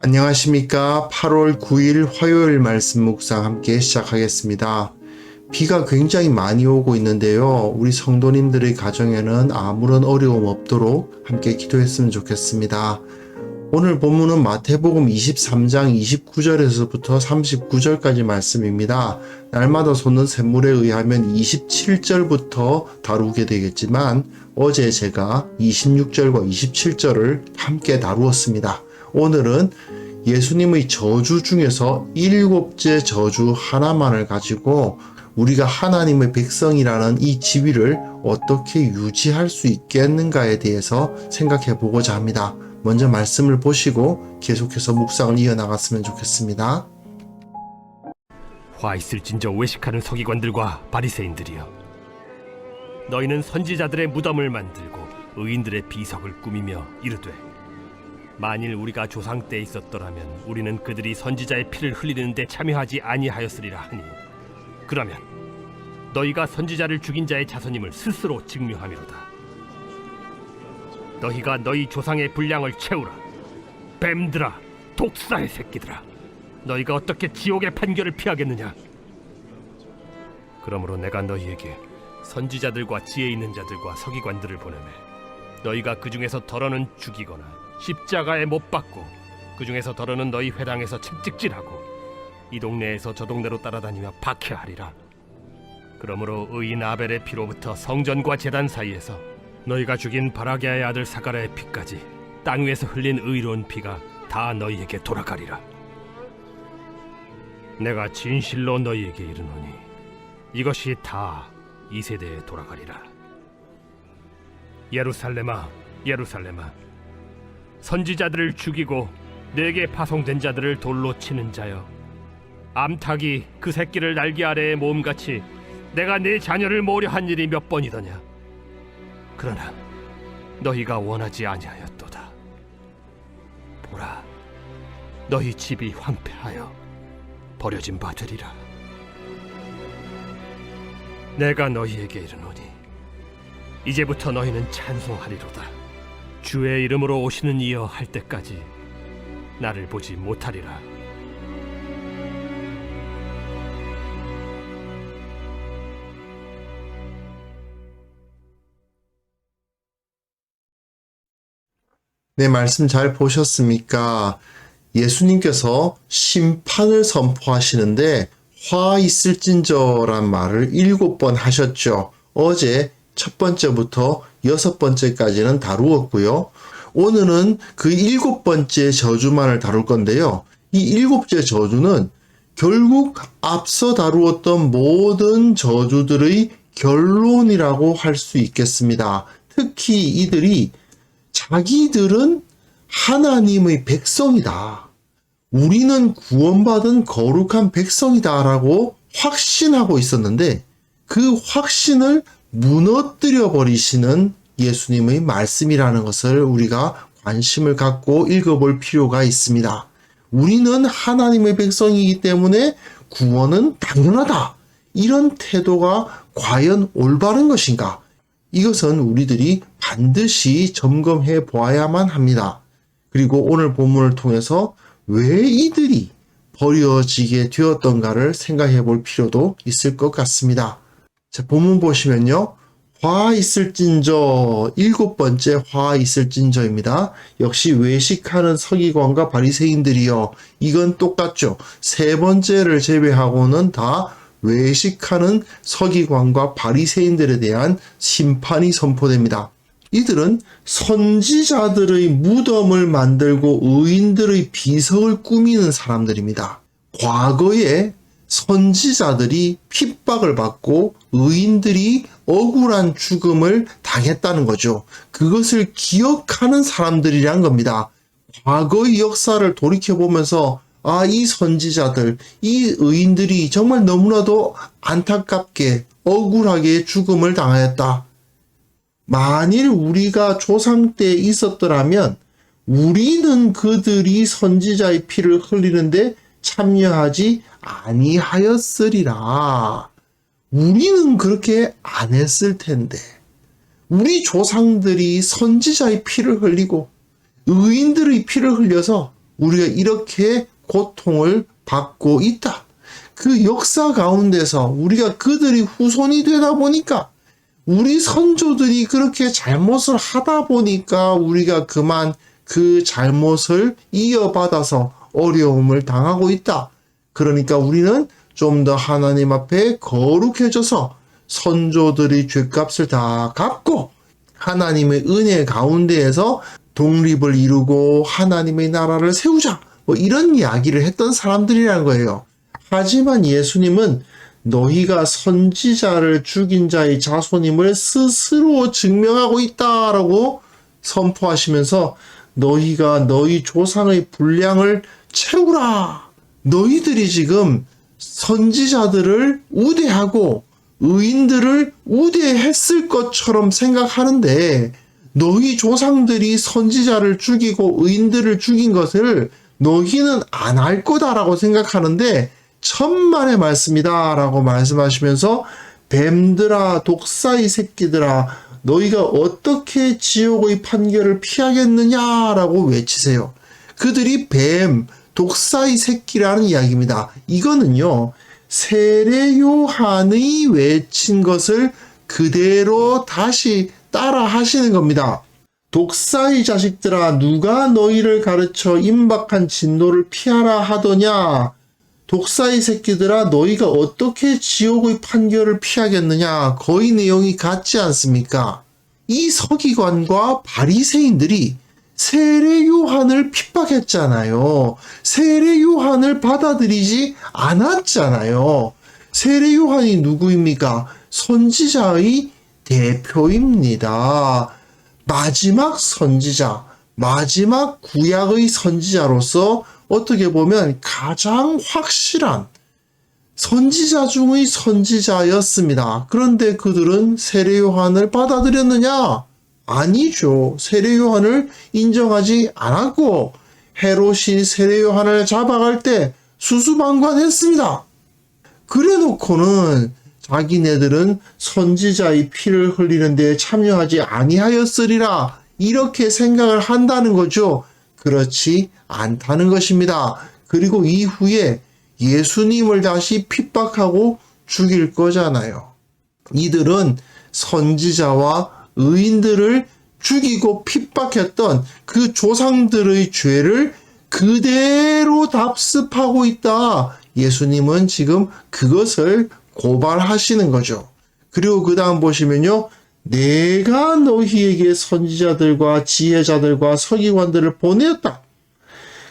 안녕하십니까. 8월 9일 화요일 말씀 묵상 함께 시작하겠습니다. 비가 굉장히 많이 오고 있는데요. 우리 성도님들의 가정에는 아무런 어려움 없도록 함께 기도했으면 좋겠습니다. 오늘 본문은 마태복음 23장 29절에서부터 39절까지 말씀입니다. 날마다 솟는 샘물에 의하면 27절부터 다루게 되겠지만 어제 제가 26절과 27절을 함께 다루었습니다. 오늘은 예수님의 저주 중에서 7째 저주 하나만을 가지고 우리가 하나님의 백성이라는 이 지위를 어떻게 유지할 수 있겠는가에 대해서 생각해 보고자 합니다. 먼저 말씀을 보시고 계속해서 묵상을 이어나갔으면 좋겠습니다. 화 있을진저 외식하는 서기관들과 바리새인들이여, 너희는 선지자들의 무덤을 만들고 의인들의 비석을 꾸미며 이르되, 만일 우리가 조상 때에 있었더라면 우리는 그들이 선지자의 피를 흘리는 데 참여하지 아니하였으리라 하니, 그러면 너희가 선지자를 죽인 자의 자손임을 스스로 증명하미로다. 너희가 너희 조상의 분량을 채우라. 뱀들아, 독사의 새끼들아, 너희가 어떻게 지옥의 판결을 피하겠느냐? 그러므로 내가 너희에게 선지자들과 지혜 있는 자들과 서기관들을 보내매, 너희가 그 중에서 덜어는 죽이거나 십자가에 못 박고 그 중에서 덜어는 너희 회당에서 채찍질하고 이 동네에서 저 동네로 따라다니며 박해하리라. 그러므로 의인 아벨의 피로부터 성전과 제단 사이에서 너희가 죽인 바라게아의 아들 사가랴의 피까지 땅 위에서 흘린 의로운 피가 다 너희에게 돌아가리라. 내가 진실로 너희에게 이르노니 이것이 다 이 세대에 돌아가리라. 예루살렘아, 예루살렘아, 선지자들을 죽이고 내게 파송된 자들을 돌로 치는 자여, 암탉이 그 새끼를 날개 아래에 모음같이 내가 네 자녀를 모으려 한 일이 몇 번이더냐? 그러나 너희가 원하지 아니하였도다. 보라, 너희 집이 황폐하여 버려진 바 되리라. 내가 너희에게 이르노니 이제부터 너희는 찬송하리로다. 주의 이름으로 오시는 이여 할 때까지 나를 보지 못하리라. 네, 말씀 잘 보셨습니까? 예수님께서 심판을 선포하시는데 화 있을진저란 말을 7번 하셨죠. 어제 첫 번째부터 6번째까지는 다루었고요. 오늘은 그 7번째 저주만을 다룰 건데요. 이 7째 저주는 결국 앞서 다루었던 모든 저주들의 결론이라고 할 수 있겠습니다. 특히 이들이 자기들은 하나님의 백성이다, 우리는 구원받은 거룩한 백성이다 라고 확신하고 있었는데 그 확신을 무너뜨려 버리시는 예수님의 말씀이라는 것을 우리가 관심을 갖고 읽어볼 필요가 있습니다. 우리는 하나님의 백성이기 때문에 구원은 당연하다, 이런 태도가 과연 올바른 것인가? 이것은 우리들이 반드시 점검해 보아야만 합니다. 그리고 오늘 본문을 통해서 왜 이들이 버려지게 되었던가를 생각해 볼 필요도 있을 것 같습니다. 자, 본문 보시면요. 화 있을진저, 7번째 화 있을진저입니다. 역시 외식하는 서기관과 바리새인들이요. 이건 똑같죠. 세 번째를 제외하고는 다 외식하는 서기관과 바리새인들에 대한 심판이 선포됩니다. 이들은 선지자들의 무덤을 만들고 의인들의 비석을 꾸미는 사람들입니다. 과거에 선지자들이 핍박을 받고 의인들이 억울한 죽음을 당했다는 거죠. 그것을 기억하는 사람들이란 겁니다. 과거의 역사를 돌이켜보면서 이 선지자들, 이 의인들이 정말 너무나도 안타깝게 억울하게 죽음을 당하였다. 만일 우리가 조상 때 있었더라면 우리는 그들이 선지자의 피를 흘리는데 참여하지 아니하였으리라. 우리는 그렇게 안 했을 텐데, 우리 조상들이 선지자의 피를 흘리고 의인들의 피를 흘려서 우리가 이렇게 고통을 받고 있다. 그 역사 가운데서 우리가 그들이 후손이 되다 보니까 우리 선조들이 그렇게 잘못을 하다 보니까 우리가 그만 그 잘못을 이어받아서 어려움을 당하고 있다. 그러니까 우리는 좀 더 하나님 앞에 거룩해져서 선조들이 죗값을 다 갚고 하나님의 은혜 가운데에서 독립을 이루고 하나님의 나라를 세우자. 뭐 이런 이야기를 했던 사람들이라는 거예요. 하지만 예수님은 너희가 선지자를 죽인 자의 자손임을 스스로 증명하고 있다라고 선포하시면서 너희가 너희 조상의 분량을 채우라. 너희들이 지금 선지자들을 우대하고 의인들을 우대했을 것처럼 생각하는데 너희 조상들이 선지자를 죽이고 의인들을 죽인 것을 너희는 안 할 거다라고 생각하는데 천만의 말씀이다 라고 말씀하시면서 뱀들아 독사의 새끼들아 너희가 어떻게 지옥의 판결을 피하겠느냐라고 외치세요. 그들이 뱀, 독사의 새끼라는 이야기입니다. 이거는요. 세례 요한의 외친 것을 그대로 다시 따라 하시는 겁니다. 독사의 자식들아 누가 너희를 가르쳐 임박한 진노를 피하라 하더냐. 독사의 새끼들아 너희가 어떻게 지옥의 판결을 피하겠느냐. 거의 내용이 같지 않습니까? 이 서기관과 바리새인들이 세례 요한을 핍박했잖아요. 세례 요한을 받아들이지 않았잖아요. 세례 요한이 누구입니까? 선지자의 대표입니다. 마지막 선지자, 마지막 구약의 선지자로서 어떻게 보면 가장 확실한 선지자 중의 선지자였습니다. 그런데 그들은 세례 요한을 받아들였느냐? 아니죠. 세례 요한을 인정하지 않았고 헤롯이 세례 요한을 잡아갈 때 수수방관했습니다. 그래놓고는 자기네들은 선지자의 피를 흘리는 데 참여하지 아니하였으리라 이렇게 생각을 한다는 거죠. 그렇지 않다는 것입니다. 그리고 이후에 예수님을 다시 핍박하고 죽일 거잖아요. 이들은 선지자와 의인들을 죽이고 핍박했던 그 조상들의 죄를 그대로 답습하고 있다. 예수님은 지금 그것을 고발하시는 거죠. 그리고 그 다음 보시면요. 내가 너희에게 선지자들과 지혜자들과 서기관들을 보내었다.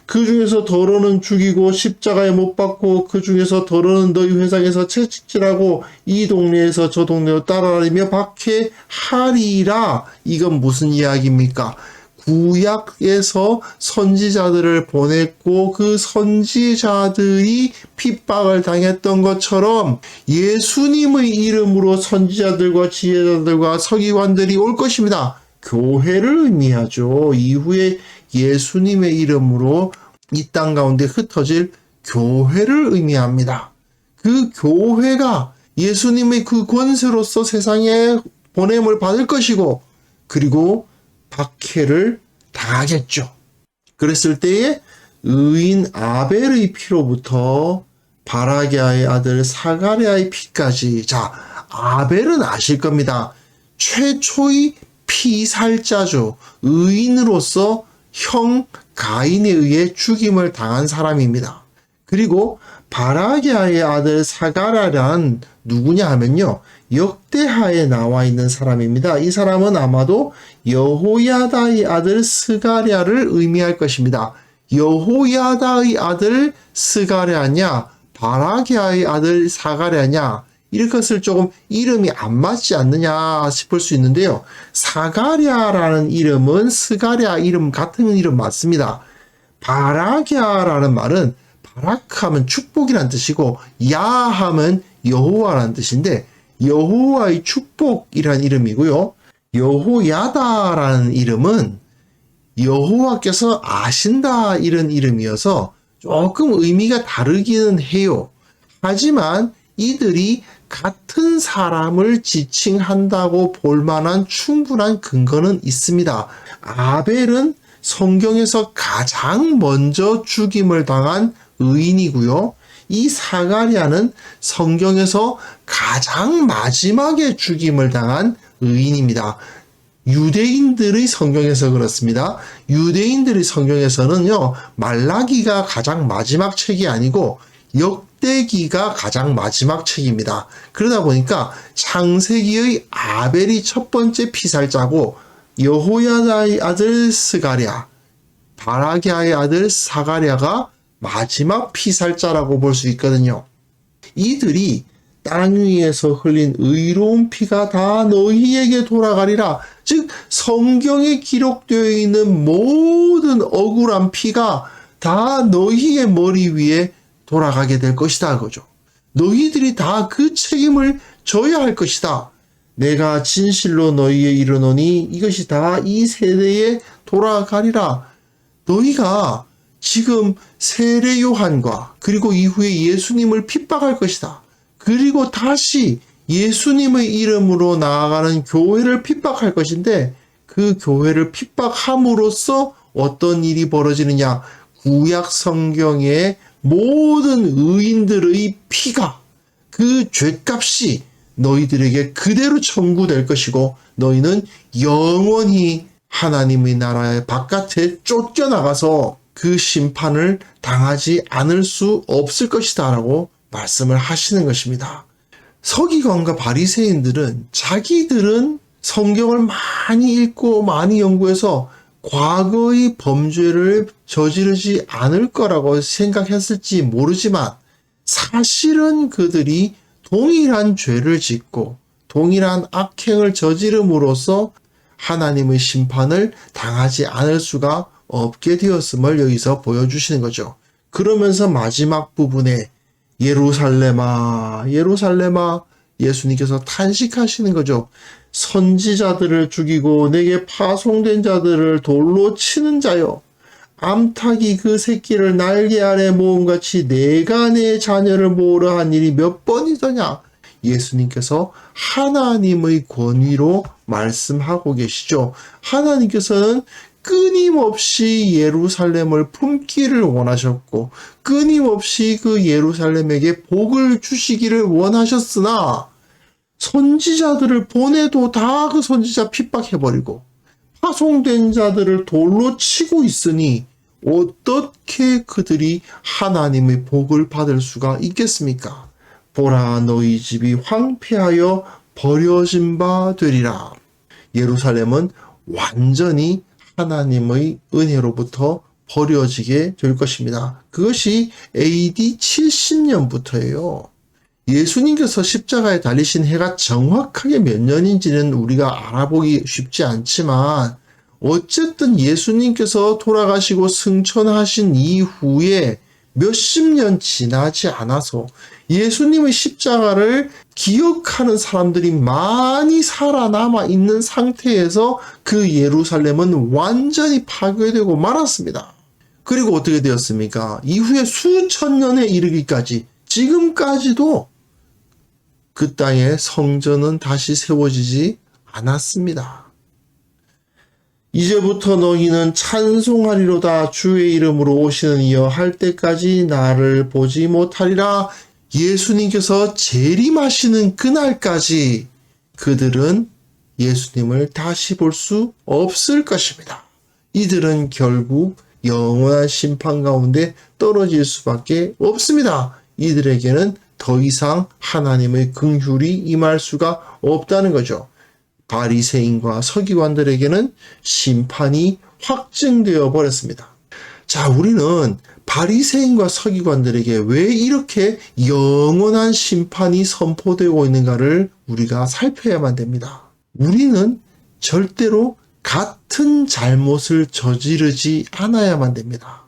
그 중에서 더러는 죽이고 십자가에 못 박고 그 중에서 더러는 너희 회상에서 채찍질하고 이 동네에서 저 동네로 따라다니며 박해하리라. 이건 무슨 이야기입니까? 구약에서 선지자들을 보냈고 그 선지자들이 핍박을 당했던 것처럼 예수님의 이름으로 선지자들과 지혜자들과 서기관들이 올 것입니다. 교회를 의미하죠. 이후에 예수님의 이름으로 이 땅 가운데 흩어질 교회를 의미합니다. 그 교회가 예수님의 그 권세로서 세상에 보냄을 받을 것이고 그리고 박해를 당하겠죠. 그랬을 때에 의인 아벨의 피로부터 바라기아의 아들 사가랴의 피까지. 자, 아벨은 아실 겁니다. 최초의 피살자죠. 의인으로서 형 가인에 의해 죽임을 당한 사람입니다. 그리고 바라기아의 아들 사가랴란 누구냐 하면요. 역대하에 나와 있는 사람입니다. 이 사람은 아마도 여호야다의 아들 스가랴를 의미할 것입니다. 여호야다의 아들 스가랴냐 바라기아의 아들 사가랴냐 이것을 조금 이름이 안 맞지 않느냐 싶을 수 있는데요. 사가랴라는 이름은 스가랴 이름 같은 이름 맞습니다. 바라기아라는 말은 바락하면 축복이란 뜻이고 야하면 여호와라는 뜻인데 여호와의 축복이란 이름이고요. 여호야다라는 이름은 여호와께서 아신다 이런 이름이어서 조금 의미가 다르기는 해요. 하지만 이들이 같은 사람을 지칭한다고 볼 만한 충분한 근거는 있습니다. 아벨은 성경에서 가장 먼저 죽임을 당한 의인이고요. 이 사가랴는 성경에서 가장 마지막에 죽임을 당한 의인입니다. 유대인들의 성경에서 그렇습니다. 유대인들의 성경에서는요, 말라기가 가장 마지막 책이 아니고 역대기가 가장 마지막 책입니다. 그러다 보니까 창세기의 아벨이 첫 번째 피살자고 여호야다의 아들 스가랴, 바라기아의 아들 사가랴가 마지막 피살자라고 볼 수 있거든요. 이들이 땅 위에서 흘린 의로운 피가 다 너희에게 돌아가리라. 즉 성경에 기록되어 있는 모든 억울한 피가 다 너희의 머리 위에 돌아가게 될 것이다. 그죠? 너희들이 다 그 책임을 져야 할 것이다. 내가 진실로 너희에 이르노니 이것이 다 이 세대에 돌아가리라. 너희가 지금 세례 요한과 그리고 이후에 예수님을 핍박할 것이다. 그리고 다시 예수님의 이름으로 나아가는 교회를 핍박할 것인데 그 교회를 핍박함으로써 어떤 일이 벌어지느냐? 구약 성경의 모든 의인들의 피가 그 죗값이 너희들에게 그대로 청구될 것이고 너희는 영원히 하나님의 나라의 바깥에 쫓겨나가서 그 심판을 당하지 않을 수 없을 것이다 라고 말씀을 하시는 것입니다. 서기관과 바리새인들은 자기들은 성경을 많이 읽고 많이 연구해서 과거의 범죄를 저지르지 않을 거라고 생각했을지 모르지만 사실은 그들이 동일한 죄를 짓고 동일한 악행을 저지름으로써 하나님의 심판을 당하지 않을 수가 없게 되었음을 여기서 보여주시는 거죠. 그러면서 마지막 부분에 예루살렘아, 예루살렘아, 예수님께서 탄식하시는 거죠. 선지자들을 죽이고 내게 파송된 자들을 돌로 치는 자여, 암탉이 그 새끼를 날개 아래 모음같이 내가 내 자녀를 모으려 한 일이 몇 번이더냐. 예수님께서 하나님의 권위로 말씀하고 계시죠. 하나님께서는 끊임없이 예루살렘을 품기를 원하셨고 끊임없이 그 예루살렘에게 복을 주시기를 원하셨으나 선지자들을 보내도 다 그 선지자 핍박해버리고 파송된 자들을 돌로 치고 있으니 어떻게 그들이 하나님의 복을 받을 수가 있겠습니까? 보라, 너희 집이 황폐하여 버려진 바 되리라. 예루살렘은 완전히 하나님의 은혜로부터 버려지게 될 것입니다. 그것이 AD 70년부터예요. 예수님께서 십자가에 달리신 해가 정확하게 몇 년인지는 우리가 알아보기 쉽지 않지만 어쨌든 예수님께서 돌아가시고 승천하신 이후에 몇십 년 지나지 않아서 예수님의 십자가를 기억하는 사람들이 많이 살아남아 있는 상태에서 그 예루살렘은 완전히 파괴되고 말았습니다. 그리고 어떻게 되었습니까? 이후에 수천 년에 이르기까지 지금까지도 그 땅에 성전은 다시 세워지지 않았습니다. 이제부터 너희는 찬송하리로다. 주의 이름으로 오시는 이여 할 때까지 나를 보지 못하리라. 예수님께서 재림하시는 그날까지 그들은 예수님을 다시 볼 수 없을 것입니다. 이들은 결국 영원한 심판 가운데 떨어질 수밖에 없습니다. 이들에게는 더 이상 하나님의 긍휼이 임할 수가 없다는 거죠. 바리새인과 서기관들에게는 심판이 확증되어 버렸습니다. 자, 우리는 바리새인과 서기관들에게 왜 이렇게 영원한 심판이 선포되고 있는가를 우리가 살펴야만 됩니다. 우리는 절대로 같은 잘못을 저지르지 않아야만 됩니다.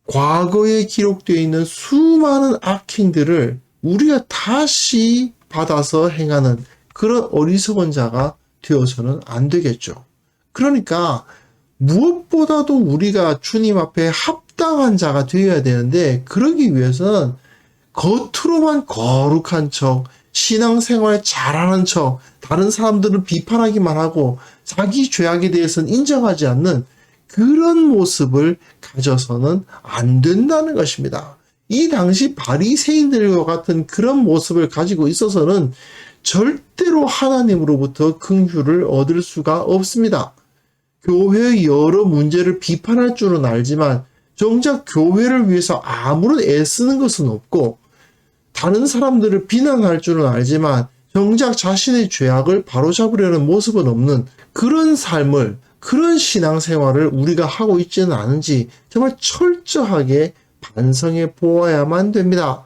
과거에 기록되어 있는 수많은 악행들을 우리가 다시 받아서 행하는 그런 어리석은 자가 되어서는 안 되겠죠. 그러니까 무엇보다도 우리가 주님 앞에 합당한 자가 되어야 되는데 그러기 위해서는 겉으로만 거룩한 척, 신앙생활 잘하는 척, 다른 사람들은 비판하기만 하고 자기 죄악에 대해서는 인정하지 않는 그런 모습을 가져서는 안 된다는 것입니다. 이 당시 바리새인들과 같은 그런 모습을 가지고 있어서는 절대로 하나님으로부터 긍휼을 얻을 수가 없습니다. 교회의 여러 문제를 비판할 줄은 알지만 정작 교회를 위해서 아무런 애쓰는 것은 없고, 다른 사람들을 비난할 줄은 알지만 정작 자신의 죄악을 바로잡으려는 모습은 없는 그런 삶을, 그런 신앙생활을 우리가 하고 있지는 않은지 정말 철저하게 반성해 보아야만 됩니다.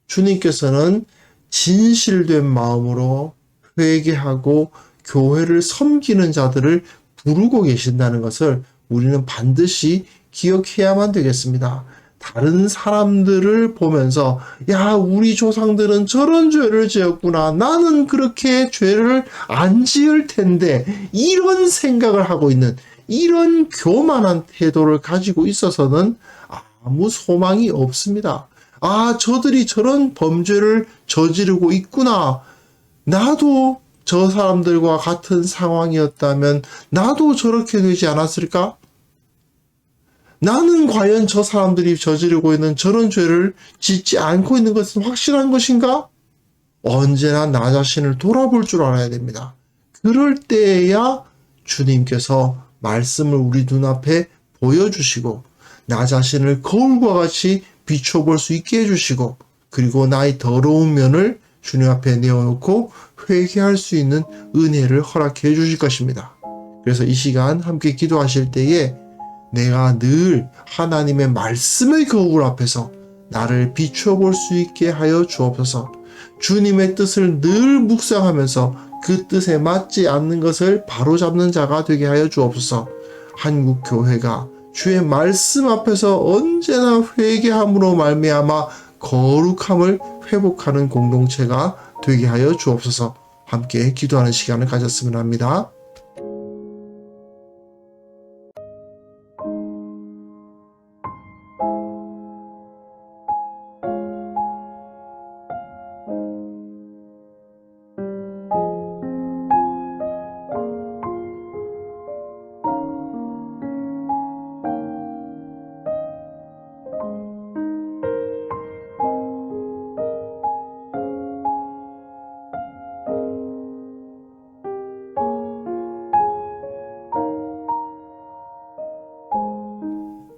주님께서는 진실된 마음으로 회개하고 교회를 섬기는 자들을 부르고 계신다는 것을 우리는 반드시 기억해야만 되겠습니다. 다른 사람들을 보면서 야, 우리 조상들은 저런 죄를 지었구나, 나는 그렇게 죄를 안 지을 텐데, 이런 생각을 하고 있는 이런 교만한 태도를 가지고 있어서는 아무 소망이 없습니다. 아, 저들이 저런 범죄를 저지르고 있구나, 나도 저 사람들과 같은 상황이었다면 나도 저렇게 되지 않았을까? 나는 과연 저 사람들이 저지르고 있는 저런 죄를 짓지 않고 있는 것은 확실한 것인가? 언제나 나 자신을 돌아볼 줄 알아야 됩니다. 그럴 때에야 주님께서 말씀을 우리 눈앞에 보여주시고 나 자신을 거울과 같이 비춰볼 수 있게 해주시고, 그리고 나의 더러운 면을 주님 앞에 내어놓고 회개할 수 있는 은혜를 허락해 주실 것입니다. 그래서 이 시간 함께 기도하실 때에 내가 늘 하나님의 말씀의 거울 앞에서 나를 비춰볼 수 있게 하여 주옵소서. 주님의 뜻을 늘 묵상하면서 그 뜻에 맞지 않는 것을 바로잡는 자가 되게 하여 주옵소서. 한국 교회가 주의 말씀 앞에서 언제나 회개함으로 말미암아 거룩함을 회복하는 공동체가 되게 하여 주옵소서. 함께 기도하는 시간을 가졌으면 합니다.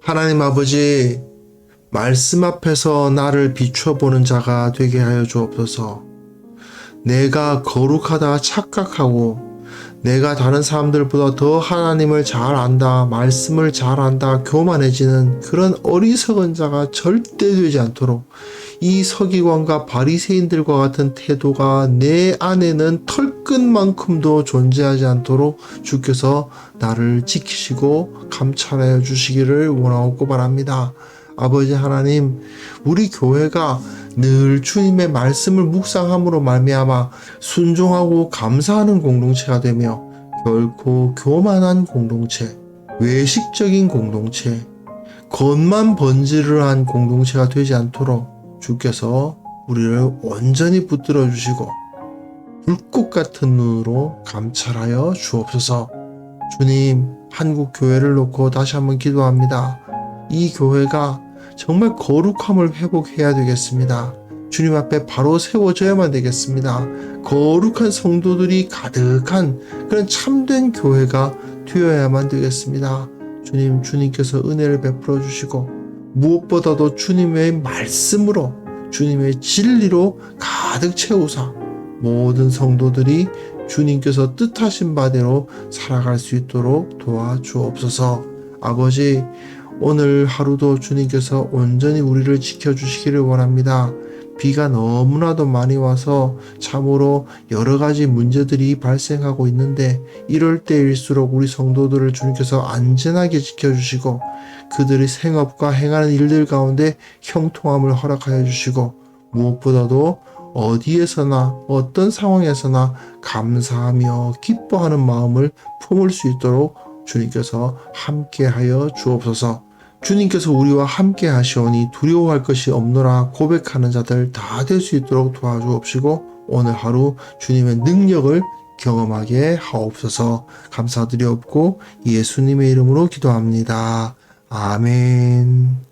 하나님 아버지, 말씀 앞에서 나를 비춰보는 자가 되게 하여 주옵소서. 내가 거룩하다 착각하고 내가 다른 사람들보다 더 하나님을 잘 안다, 말씀을 잘 안다, 교만해지는 그런 어리석은 자가 절대 되지 않도록 이 서기관과 바리새인들과 같은 태도가 내 안에는 털끝만큼도 존재하지 않도록 주께서 나를 지키시고 감찰하여 주시기를 원하옵고 바랍니다. 아버지 하나님, 우리 교회가 늘 주님의 말씀을 묵상함으로 말미암아 순종하고 감사하는 공동체가 되며 결코 교만한 공동체, 외식적인 공동체, 겉만 번지르르한 공동체가 되지 않도록 주께서 우리를 온전히 붙들어 주시고 불꽃 같은 눈으로 감찰하여 주옵소서. 주님, 한국 교회를 놓고 다시 한번 기도합니다. 이 교회가 정말 거룩함을 회복해야 되겠습니다. 주님 앞에 바로 세워져야만 되겠습니다. 거룩한 성도들이 가득한 그런 참된 교회가 되어야만 되겠습니다. 주님, 주님께서 은혜를 베풀어 주시고 무엇보다도 주님의 말씀으로, 주님의 진리로 가득 채우사 모든 성도들이 주님께서 뜻하신 바대로 살아갈 수 있도록 도와주옵소서. 아버지, 오늘 하루도 주님께서 온전히 우리를 지켜주시기를 원합니다. 비가 너무나도 많이 와서 참으로 여러 가지 문제들이 발생하고 있는데, 이럴 때일수록 우리 성도들을 주님께서 안전하게 지켜주시고 그들의 생업과 행하는 일들 가운데 형통함을 허락하여 주시고, 무엇보다도 어디에서나 어떤 상황에서나 감사하며 기뻐하는 마음을 품을 수 있도록 주님께서 함께하여 주옵소서. 주님께서 우리와 함께 하시오니 두려워할 것이 없노라 고백하는 자들 다 될 수 있도록 도와주옵시고, 오늘 하루 주님의 능력을 경험하게 하옵소서. 감사드리옵고 예수님의 이름으로 기도합니다. 아멘.